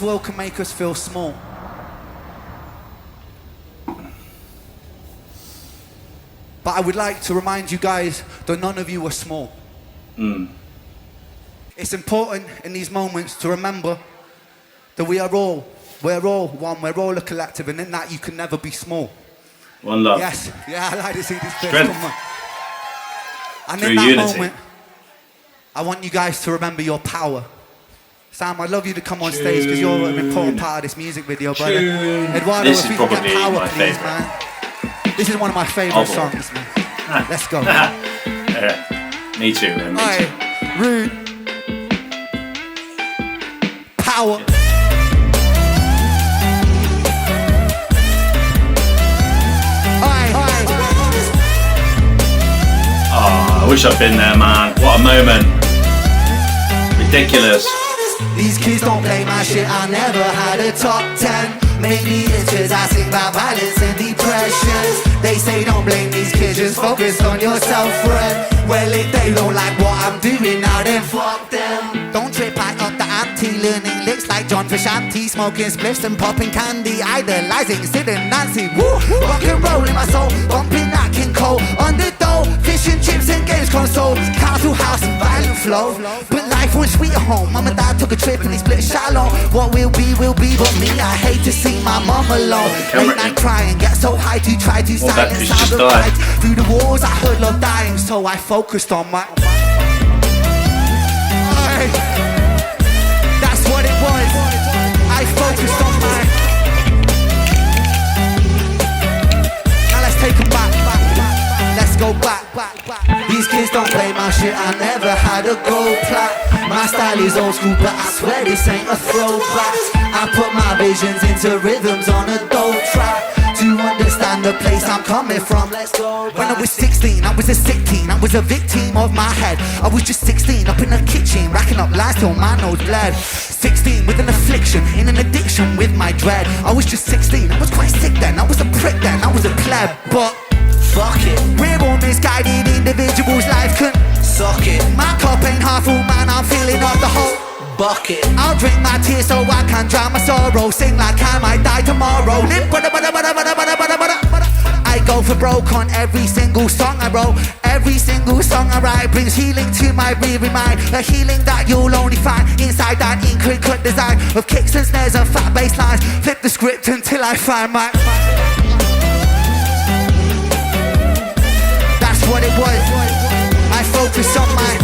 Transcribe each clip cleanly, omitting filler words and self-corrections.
world can make us feel small. But I would like to remind you guys that none of you are small. It's important in these moments to remember that we're all one, we're all a collective, and in that you can never be small. One love. Yes, yeah, I like to see this bit. Strength. Come on. And Through in that unity. moment, I want you guys to remember your power. Sam, I'd love you to come on stage because you're an important part of this music video, brother. Eduardo, This if is we can get probably power, my please, favourite. man. This is one of my favourite songs, man. Let's go. Yeah. Me too, man. Me too. Alright, Rude. Power. Oh, I wish I'd been there, man. What a moment. Ridiculous. These kids don't play my shit, I never had a top 10. Maybe it's cause I sing about violence and depressions. They say don't blame these kids, just focus on yourself, friend. Well, if they don't like what I'm doing now, then fuck them. Don't trip, I up the ante, learning licks like John Frusciante, smoking spliffs and popping candy, idolizing Sid and Nancy. Woo! Rock and roll in my soul, bumping that King Cole. On the dough, fish and chips and games console, council house and violent flow. But life was sweet at home, mum and dad took a trip and they split shallow. What will be, but me, I hate to see my mum alone. Late night crying, get so high to try to silence sound of light. Through the walls I heard love dying, so I focused on my... That's what it was. I focused on my... Now let's take them back. Let's go back. These kids don't play my shit, I never had a gold plaque. My style is old school, but I swear this ain't a throwback. I put my visions into rhythms on a dope track. To understand the place I'm coming from, let's go back. When I was 16, I was a sick teen, I was a victim of my head. I was just 16, up in the kitchen, racking up lies till my nose bled. 16, with an affliction, in an addiction with my dread. I was just 16, I was quite sick then, I was a prick then, I was a pleb. But fuck it, we're all misguided individuals, life can suck it. My cup ain't half full, man, I'm filling up the whole bucket. I'll drink my tears so I can drown my sorrow. Sing like I might die tomorrow. I go for broke on every single song I wrote. Every single song I write brings healing to my weary mind. A healing that you'll only find inside that intricate design of kicks and snares and fat bass lines. Flip the script until I find my... That's what it was. I focus on my...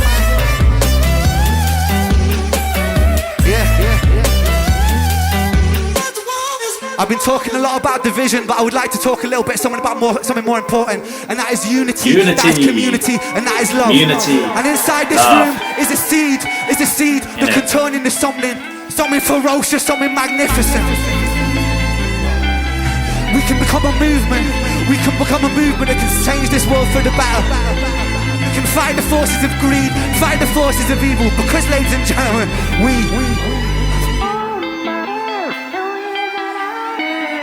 I've been talking a lot about division, but I would like to talk a little bit something more important, and that is unity. That is community, and that is love. Unity. And inside this room is a seed, that can turn into something ferocious, something magnificent. We can become a movement. We can become a movement that can change this world for the better. We can fight the forces of greed, fight the forces of evil, because, ladies and gentlemen,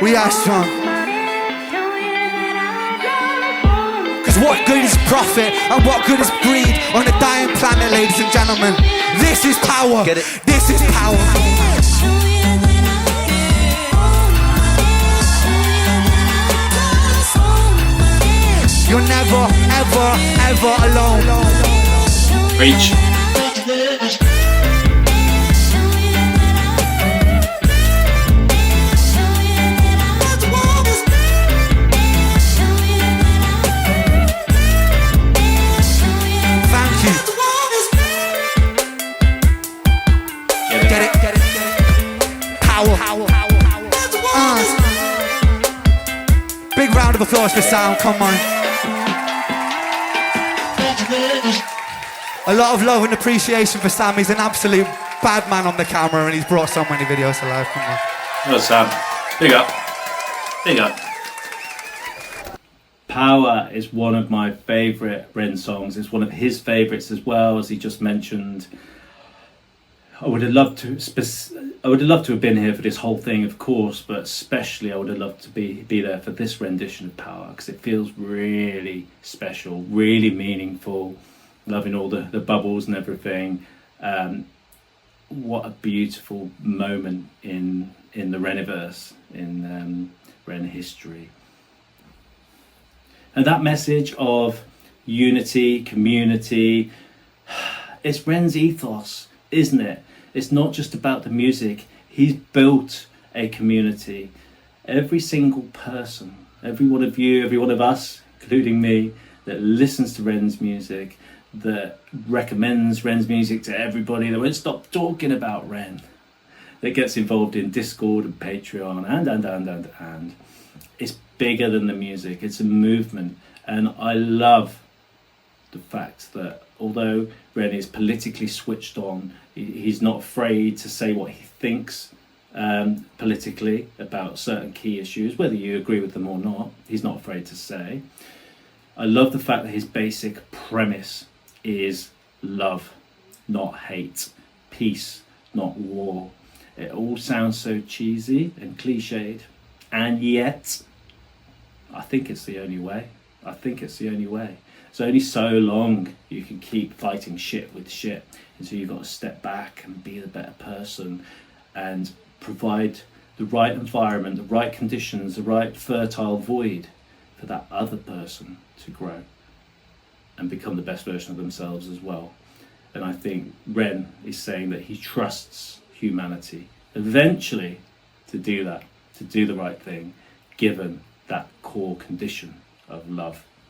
we are strong. Cause what good is profit and what good is greed on a dying planet, ladies and gentlemen? This is power. Get it? This is power. You're never, ever, ever alone. Preach. Big round of applause for Sound, come on. A lot of love and appreciation for Sam. He's an absolute bad man on the camera and he's brought so many videos to life. Come on. Well, Sam. Big up. Big up. Power is one of my favourite Bryn songs. It's one of his favourites as well, as he just mentioned. I would have loved to have been here for this whole thing, of course, but especially I would have loved to be there for this rendition of Power, because it feels really special, really meaningful. Loving all the bubbles and everything. what a beautiful moment in the Reniverse, in Ren history. And that message of unity, community, it's Ren's ethos, isn't it? It's not just about the music. He's built a community. Every single person, every one of you, every one of us, including me, that listens to Ren's music, that recommends Ren's music to everybody, that won't stop talking about Ren, that gets involved in Discord and Patreon, and it's bigger than the music. It's a movement. And I love the fact that although Ren is politically switched on, he's not afraid to say what he thinks politically about certain key issues, whether you agree with them or not. He's not afraid to say. I love the fact that his basic premise is love, not hate, peace, not war. It all sounds so cheesy and cliched, and yet I think it's the only way. It's only so long you can keep fighting shit with shit, and so you've got to step back and be the better person and provide the right environment, the right conditions, the right fertile void for that other person to grow and become the best version of themselves as well. And I think Ren is saying that he trusts humanity eventually to do that, to do the right thing, given that core condition of love.